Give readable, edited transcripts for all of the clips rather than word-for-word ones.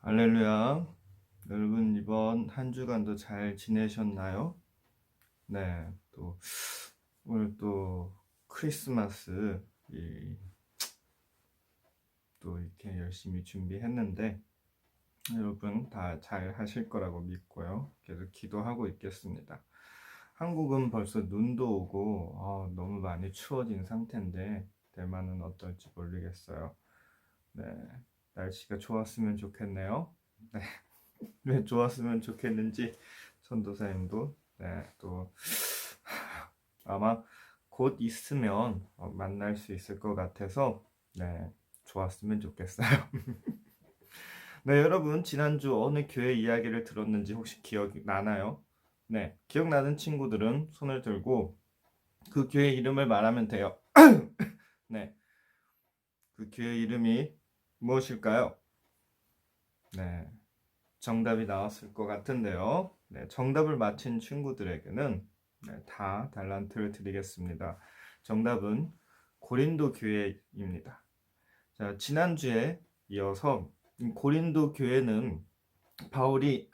할렐루야. 여러분 이번 한 주간도 잘 지내셨나요? 네, 또 오늘 또 크리스마스 또 이렇게 열심히 준비했는데 여러분 다 잘 하실 거라고 믿고요. 계속 기도하고 있겠습니다. 한국은 벌써 눈도 오고 너무 많이 추워진 상태인데 대만은 어떨지 모르겠어요. 네, 날씨가 좋았으면 좋겠네요. 네. 왜 좋았으면 좋겠는지 전도사님도 또 아마 곧 있으면 만날 수 있을 것 같아서 좋았으면 좋겠어요. 네, 여러분 지난주 어느 교회 이야기를 들었는지 혹시 기억이 나나요? 네, 기억나는 친구들은 손을 들고 그 교회 이름을 말하면 돼요. 네, 그 교회 이름이 무엇일까요? 네, 정답이 나왔을 것 같은데요. 네, 정답을 맞힌 친구들에게는 다 달란트를 드리겠습니다. 정답은 고린도 교회입니다. 자, 지난주에 이어서 고린도 교회는 바울이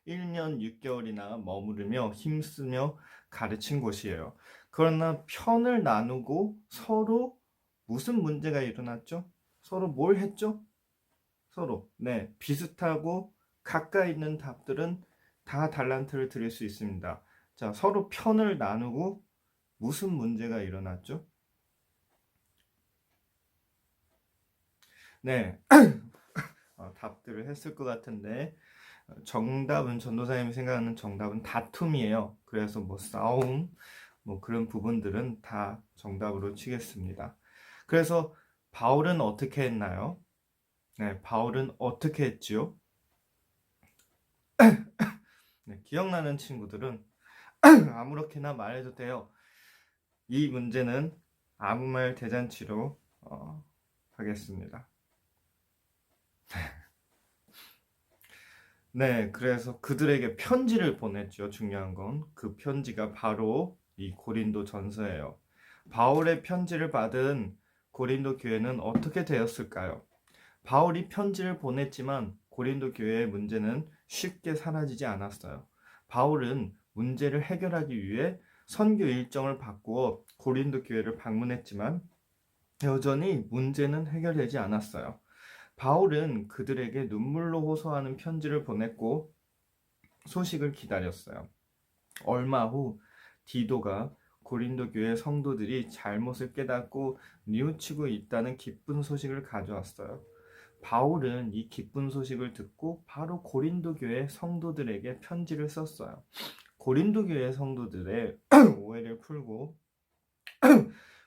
1년 6개월이나 머무르며 힘쓰며 가르친 곳이에요. 그러나 편을 나누고 서로 무슨 문제가 일어났죠? 서로 뭘 했죠? 서로 비슷하고 가까이 있는 답들은 다 달란트를 드릴 수 있습니다. 자, 서로 편을 나누고 무슨 문제가 일어났죠? 네, 답들을 했을 것 같은데 정답은 전도사님이 생각하는 정답은 다툼이에요. 그래서 뭐 싸움 뭐 그런 부분들은 다 정답으로 치겠습니다. 그래서 바울은 어떻게 했나요? 네, 바울은 어떻게 했지요? 네, 기억나는 친구들은 아무렇게나 말해도 돼요. 이 문제는 아무 말 대잔치로 하겠습니다. 네, 그래서 그들에게 편지를 보냈죠. 중요한 건 그 편지가 바로 이 고린도 전서예요. 바울의 편지를 받은 고린도 교회는 어떻게 되었을까요? 바울이 편지를 보냈지만 고린도 교회의 문제는 쉽게 사라지지 않았어요. 바울은 문제를 해결하기 위해 선교 일정을 바꾸어 고린도 교회를 방문했지만 여전히 문제는 해결되지 않았어요. 바울은 그들에게 눈물로 호소하는 편지를 보냈고 소식을 기다렸어요. 얼마 후 디도가 고린도 교회 성도들이 잘못을 깨닫고 뉘우치고 있다는 기쁜 소식을 가져왔어요. 바울은 이 기쁜 소식을 듣고 바로 고린도 교회 성도들에게 편지를 썼어요. 고린도 교회 성도들의 오해를 풀고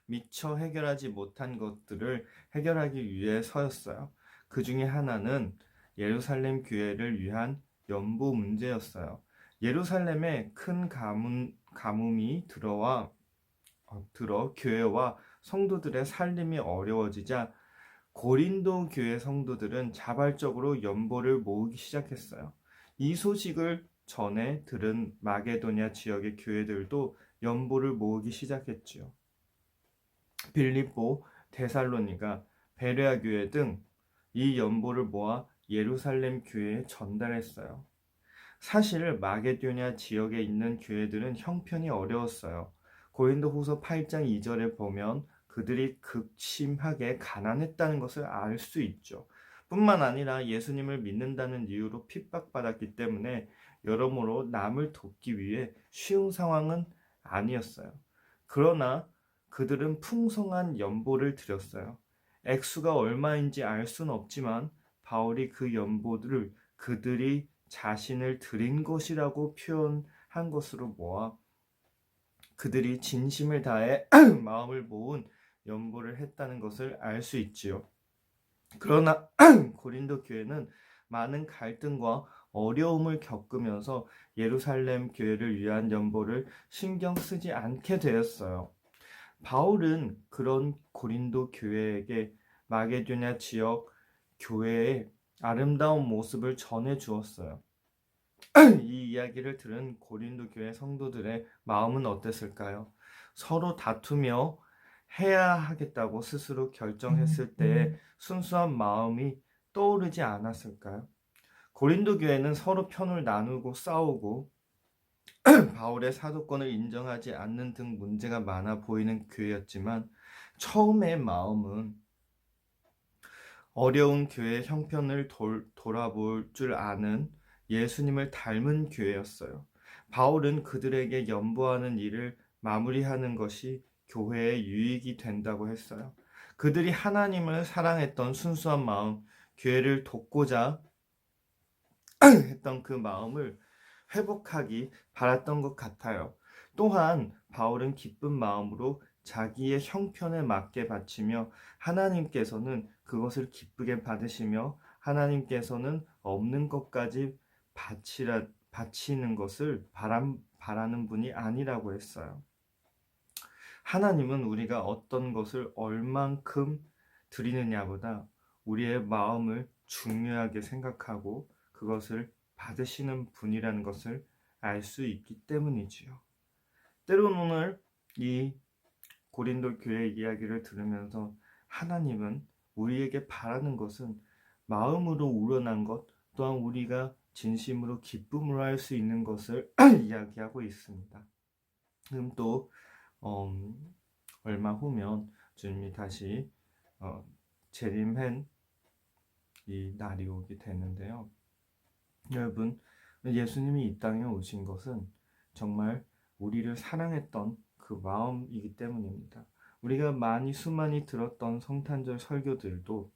미처 해결하지 못한 것들을 해결하기 위해서였어요. 그 중에 하나는 예루살렘 교회를 위한 연보 문제였어요. 예루살렘에 큰 가뭄이 들어 교회와 성도들의 살림이 어려워지자 고린도 교회 성도들은 자발적으로 연보를 모으기 시작했어요. 이 소식을 전해 들은 마게도냐 지역의 교회들도 연보를 모으기 시작했지요. 빌립보, 데살로니가, 베레아 교회 등 이 연보를 모아 예루살렘 교회에 전달했어요. 사실 마게도냐 지역에 있는 교회들은 형편이 어려웠어요. 고린도후서 8장 2절에 보면 그들이 극심하게 가난했다는 것을 알 수 있죠. 뿐만 아니라 예수님을 믿는다는 이유로 핍박받았기 때문에 여러모로 남을 돕기 위해 쉬운 상황은 아니었어요. 그러나 그들은 풍성한 연보를 드렸어요. 액수가 얼마인지 알 수는 없지만 바울이 그 연보들을 그들이 자신을 드린 것이라고 표현한 것으로 모아 그들이 진심을 다해 마음을 모은 연보를 했다는 것을 알 수 있지요. 그러나 고린도 교회는 많은 갈등과 어려움을 겪으면서 예루살렘 교회를 위한 연보를 신경 쓰지 않게 되었어요. 바울은 그런 고린도 교회에게 마게도냐 지역 교회의 아름다운 모습을 전해 주었어요. 이 이야기를 들은 고린도 교회 성도들의 마음은 어땠을까요? 서로 다투며 해야 하겠다고 스스로 결정했을 때 순수한 마음이 떠오르지 않았을까요? 고린도 교회는 서로 편을 나누고 싸우고 바울의 사도권을 인정하지 않는 등 문제가 많아 보이는 교회였지만 처음의 마음은 어려운 교회의 형편을 돌아볼 줄 아는 예수님을 닮은 교회였어요. 바울은 그들에게 연보하는 일을 마무리하는 것이 교회의 유익이 된다고 했어요. 그들이 하나님을 사랑했던 순수한 마음, 교회를 돕고자 했던 그 마음을 회복하기 바랐던 것 같아요. 또한 바울은 기쁜 마음으로 자기의 형편에 맞게 바치며 하나님께서는 그것을 기쁘게 받으시며 하나님께서는 없는 것까지 바치는 것을 바라는 분이 아니라고 했어요. 하나님은 우리가 어떤 것을 얼만큼 드리느냐보다 우리의 마음을 중요하게 생각하고 그것을 받으시는 분이라는 것을 알 수 있기 때문이지요. 때론 오늘 이 고린도 교회 이야기를 들으면서 하나님은 우리에게 바라는 것은 마음으로 우러난 것 또한 우리가 진심으로 기쁨으로 할 수 있는 것을 이야기하고 있습니다. 그럼 또 얼마 후면 주님이 다시 재림한 이 날이 오게 되는데요. 여러분, 예수님이 이 땅에 오신 것은 정말 우리를 사랑했던 그 마음이기 때문입니다. 우리가 수많이 들었던 성탄절 설교들도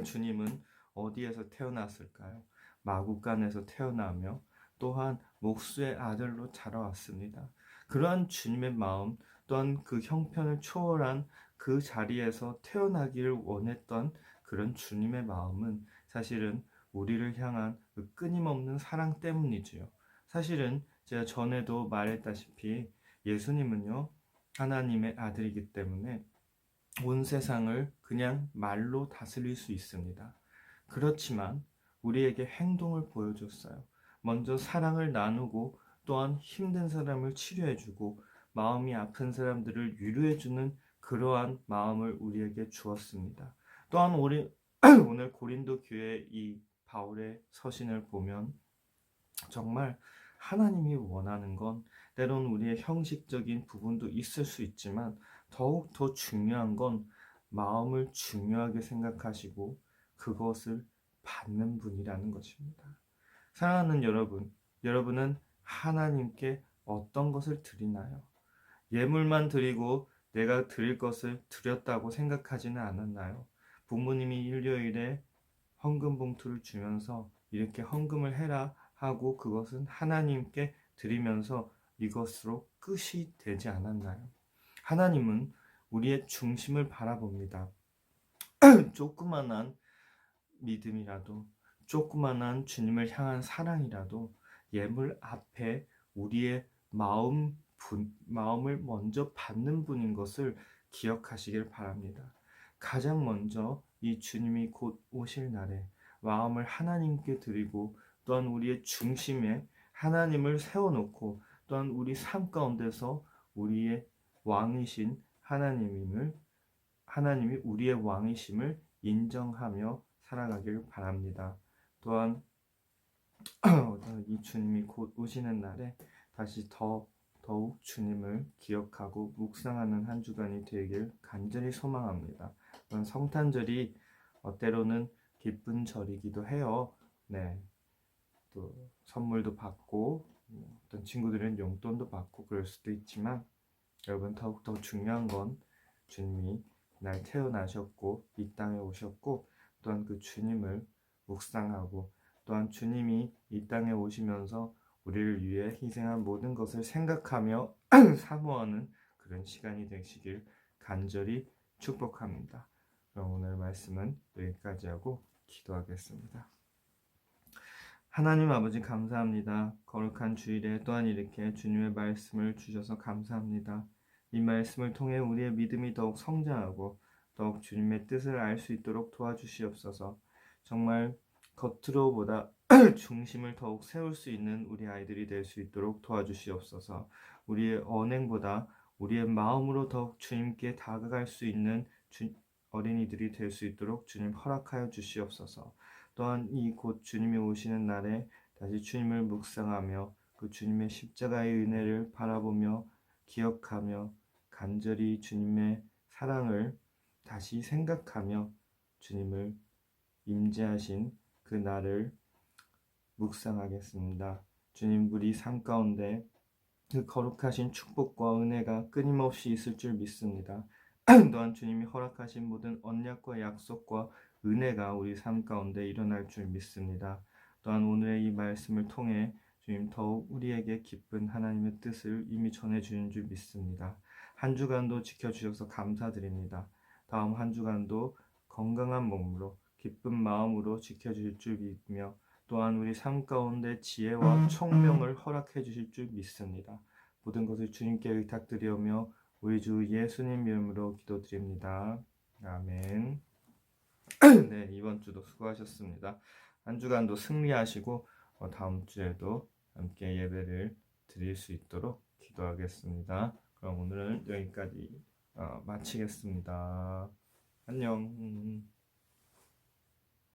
주님은 어디에서 태어났을까요? 마구간에서 태어나며 또한 목수의 아들로 자라왔습니다. 그러한 주님의 마음 또한 그 형편을 초월한 그 자리에서 태어나기를 원했던 그런 주님의 마음은 사실은 우리를 향한 그 끊임없는 사랑 때문이지요. 사실은 제가 전에도 말했다시피 예수님은요 하나님의 아들이기 때문에 온 세상을 그냥 말로 다스릴 수 있습니다. 그렇지만 우리에게 행동을 보여줬어요. 먼저 사랑을 나누고 또한 힘든 사람을 치료해주고 마음이 아픈 사람들을 위로해주는 그러한 마음을 우리에게 주었습니다. 또한 오늘 고린도 교회 이 바울의 서신을 보면 정말 하나님이 원하는 건 때론 우리의 형식적인 부분도 있을 수 있지만 더욱 더 중요한 건 마음을 중요하게 생각하시고 그것을 받는 분이라는 것입니다. 사랑하는 여러분, 여러분은 하나님께 어떤 것을 드리나요? 예물만 드리고 내가 드릴 것을 드렸다고 생각하지는 않았나요? 부모님이 일요일에 헌금 봉투를 주면서 이렇게 헌금을 해라 하고 그것은 하나님께 드리면서 이것으로 끝이 되지 않았나요? 하나님은 우리의 중심을 바라봅니다. 조그만한 믿음이라도 조그만한 주님을 향한 사랑이라도 예물 앞에 우리의 마음을 먼저 받는 분인 것을 기억하시길 바랍니다. 가장 먼저 이 주님이 곧 오실 날에 마음을 하나님께 드리고 또한 우리의 중심에 하나님을 세워놓고 또한 우리 삶 가운데서 우리의 왕이신 하나님이 우리의 왕이심을 인정하며 살아가길 바랍니다. 또한 이 주님이 곧 오시는 날에 다시 더욱 주님을 기억하고 묵상하는 한 주간이 되길 간절히 소망합니다. 성탄절이 때로는 기쁜 절이기도 해요. 네, 또 선물도 받고 어떤 친구들은 용돈도 받고 그럴 수도 있지만 여러분 더욱더 중요한 건 주님이 날 태어나셨고 이 땅에 오셨고 또한 그 주님을 묵상하고 또한 주님이 이 땅에 오시면서 우리를 위해 희생한 모든 것을 생각하며 사모하는 그런 시간이 되시길 간절히 축복합니다. 그럼 오늘 말씀은 여기까지 하고 기도하겠습니다. 하나님 아버지 감사합니다. 거룩한 주일에 또한 이렇게 주님의 말씀을 주셔서 감사합니다. 이 말씀을 통해 우리의 믿음이 더욱 성장하고 더욱 주님의 뜻을 알 수 있도록 도와주시옵소서. 정말 겉으로보다 중심을 더욱 세울 수 있는 우리 아이들이 될 수 있도록 도와주시옵소서. 우리의 언행보다 우리의 마음으로 더욱 주님께 다가갈 수 있는 어린이들이 될 수 있도록 주님 허락하여 주시옵소서. 또한 이 곧 주님이 오시는 날에 다시 주님을 묵상하며 그 주님의 십자가의 은혜를 바라보며 기억하며 간절히 주님의 사랑을 다시 생각하며 주님을 임재하신 그 날을 묵상하겠습니다. 주님, 우리 삶 가운데 그 거룩하신 축복과 은혜가 끊임없이 있을 줄 믿습니다. 또한 주님이 허락하신 모든 언약과 약속과 은혜가 우리 삶 가운데 일어날 줄 믿습니다. 또한 오늘의 이 말씀을 통해 주님 더욱 우리에게 기쁜 하나님의 뜻을 이미 전해주는 줄 믿습니다. 한 주간도 지켜주셔서 감사드립니다. 다음 한 주간도 건강한 몸으로 기쁜 마음으로 지켜주실 줄 믿으며 또한 우리 삶 가운데 지혜와 총명을 허락해 주실 줄 믿습니다. 모든 것을 주님께 의탁드리오며 우리 주 예수님 이름으로 기도드립니다. 아멘. 네, 이번 주도 수고하셨습니다. 한 주간도 승리하시고 다음 주에도 함께 예배를 드릴 수 있도록 기도하겠습니다. 그럼 오늘은 여기까지 마치겠습니다. 안녕.